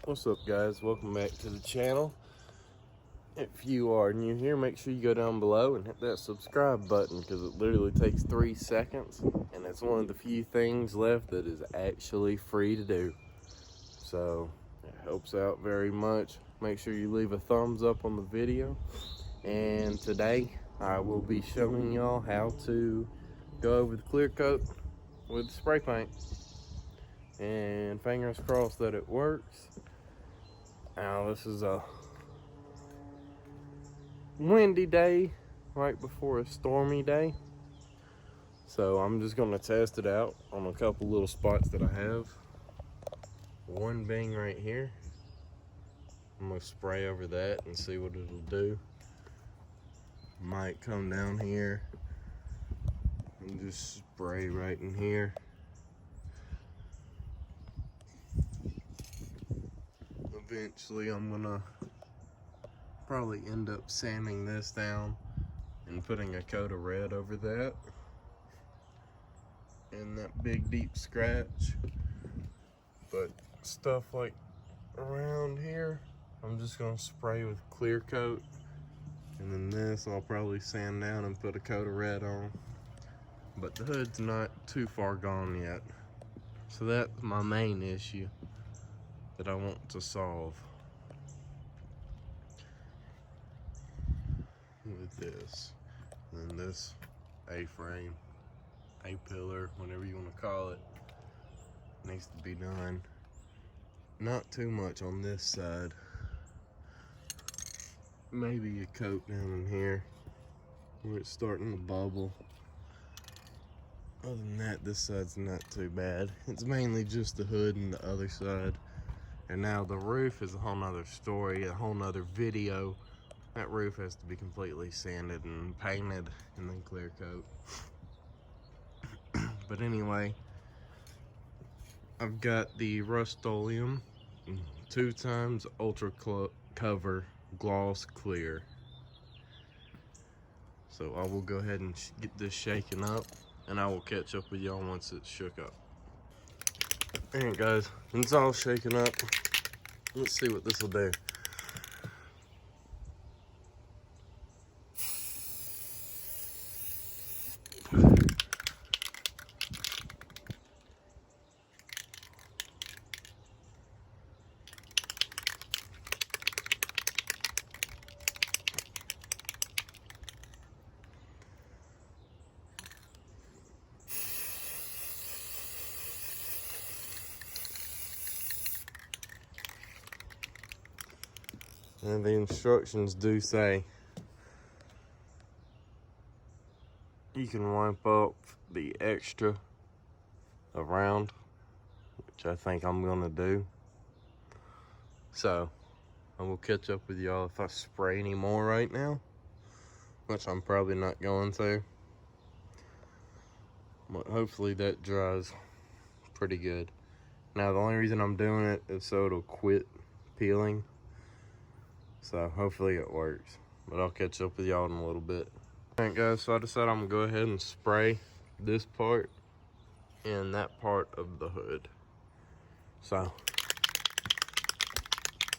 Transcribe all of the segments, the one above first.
What's up, guys? Welcome back to the channel. If you are new here, make sure you go down below and hit that subscribe button because it literally takes 3 seconds and it's one of the few things left that is actually free to do. So it helps out very much. Make sure you leave a thumbs up on the video. And today I will be showing y'all how to go over the clear coat with spray paint. And fingers crossed that it works. Now this is a windy day right before a stormy day, so I'm just going to test it out on a couple little spots that I have. One being right here. I'm going to spray over that and see what it'll do. Might come down here and just spray right in here. Eventually I'm gonna probably end up sanding this down and putting a coat of red over that and that big deep scratch. But stuff like around here, I'm just gonna spray with clear coat, and then this I'll probably sand down and put a coat of red on. But the hood's not too far gone yet, so that's my main issue that I want to solve with this. And then this A-frame, A-pillar, whatever you want to call it, needs to be done. Not too much on this side. Maybe a coat down in here where it's starting to bubble. Other than that, this side's not too bad. It's mainly just the hood and the other side. And now the roof is a whole nother story, a whole nother video. That roof has to be completely sanded and painted and then clear coat. But anyway, I've got the Rust-Oleum 2x Ultra Cover Gloss Clear. So I will go ahead and get this shaken up, and I will catch up with y'all once it's shook up. Alright guys, it's all shaken up. Let's see what this will do. And the instructions do say you can wipe up the extra around, which I think I'm gonna do. So I will catch up with y'all if I spray any more right now, which I'm probably not going to. But hopefully that dries pretty good. Now the only reason I'm doing it is so it'll quit peeling. So hopefully it works, but I'll catch up with y'all in a little bit. Alright guys, so I decided I'm gonna go ahead and spray this part and that part of the hood. So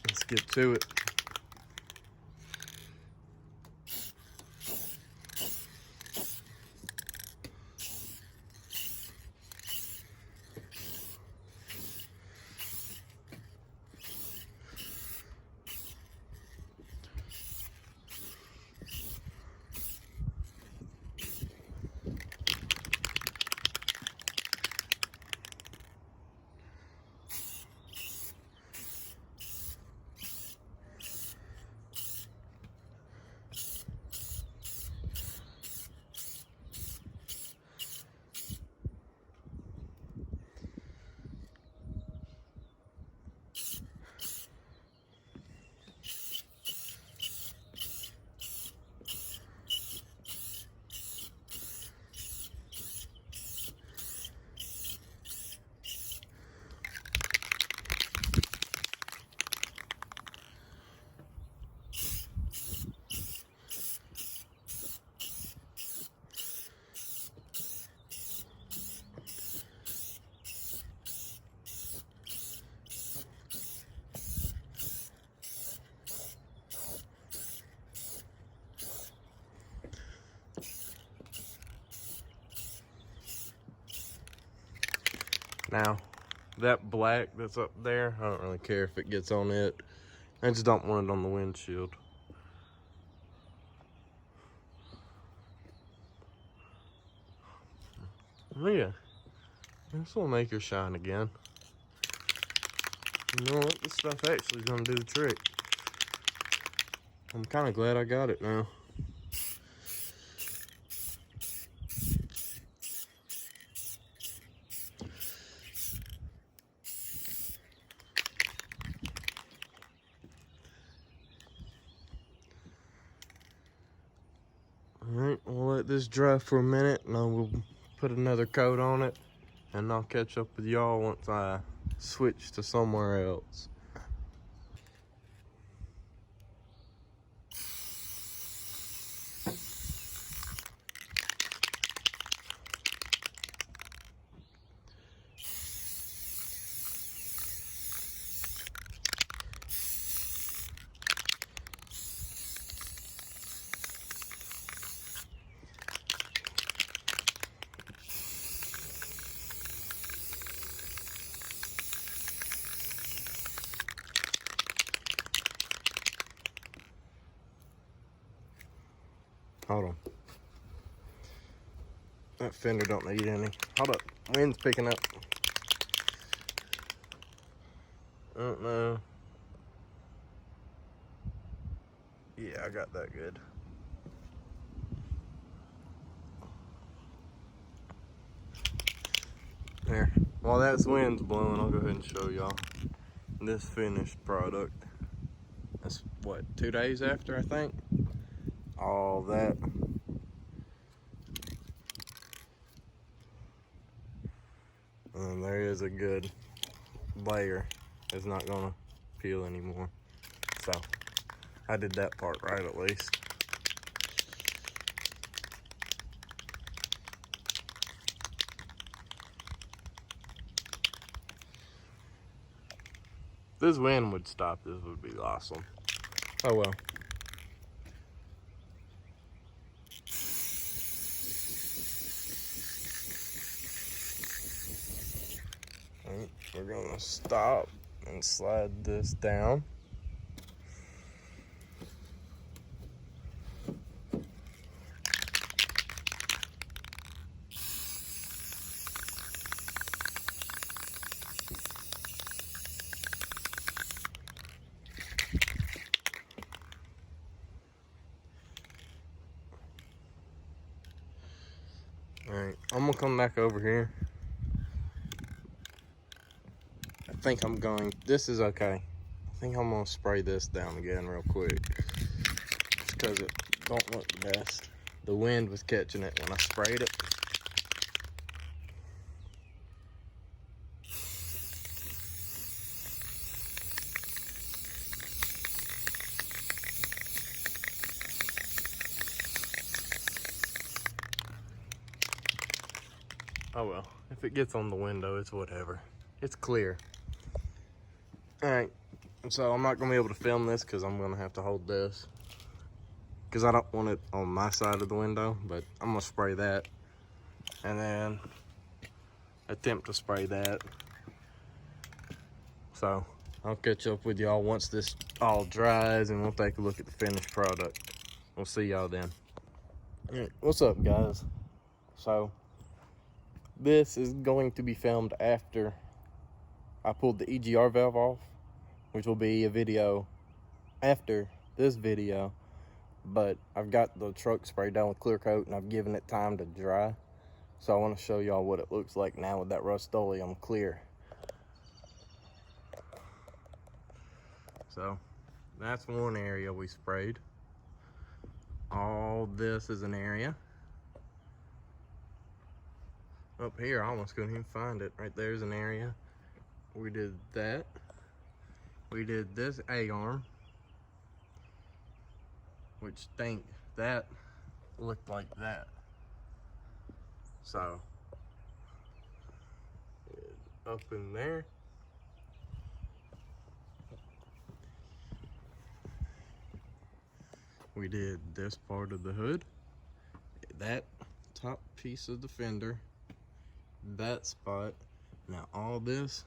let's get to it. Now, that black that's up there, I don't really care if it gets on it. I just don't want it on the windshield. Oh yeah, this will make her shine again. You know what? This stuff actually is gonna do the trick. I'm kind of glad I got it now. Alright, we'll let this dry for a minute and I will put another coat on it, and I'll catch up with y'all once I switch to somewhere else. Hold on. That fender don't need any. Hold up. Wind's picking up. I don't know. Yeah, I got that good. There. While that wind's blowing, I'll go ahead and show y'all this finished product. That's what, 2 days after, I think? All that. And there is a good layer. It's not gonna peel anymore. So, I did that part right at least. If this wind would stop, this would be awesome. Oh well. Alright, we're gonna stop and slide this down. Alright, I'm gonna come back over here. I think I'm going, this is okay. I think I'm gonna spray this down again real quick. Just because it don't look the best. The wind was catching it when I sprayed it. Oh well, if it gets on the window, it's whatever. It's clear. Alright, so I'm not gonna be able to film this because I'm gonna have to hold this. Because I don't want it on my side of the window, but I'm gonna spray that. And then attempt to spray that. So I'll catch up with y'all once this all dries and we'll take a look at the finished product. We'll see y'all then. Alright, what's up guys? So this is going to be filmed after I pulled the EGR valve off, which will be a video after this video, but I've got the truck sprayed down with clear coat and I've given it time to dry. So I want to show y'all what it looks like now with that Rust-Oleum clear. So that's one area we sprayed. All this is an area. Up here, I almost couldn't even find it. Right there's an area. We did that. We did this A-arm, which think that looked like that. So up in there. We did this part of the hood, that top piece of the fender, that spot, Now all this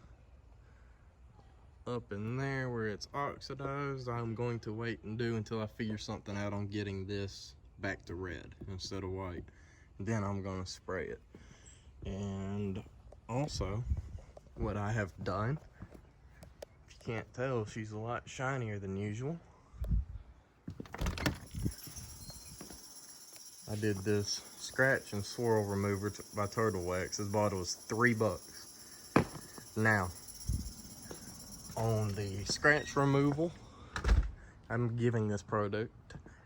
up in there where it's oxidized, I'm going to wait and do until I figure something out on getting this back to red instead of white. Then I'm gonna spray it. And also, what I have done, if you can't tell, she's a lot shinier than usual. I did this scratch and swirl remover by Turtle Wax. This bottle was $3. Now, on the scratch removal, I'm giving this product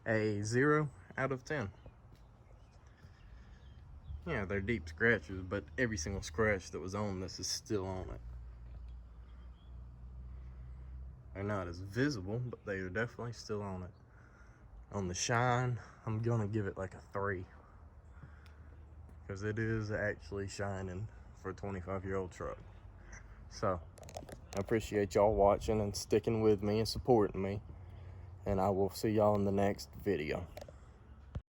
a 0 out of 10. Yeah, they're deep scratches, but every single scratch that was on this is still on it. They're not as visible, but they are definitely still on it. On the shine, I'm gonna give it like a 3. Because it is actually shining for a 25-year-old truck. So, I appreciate y'all watching and sticking with me and supporting me. And I will see y'all in the next video.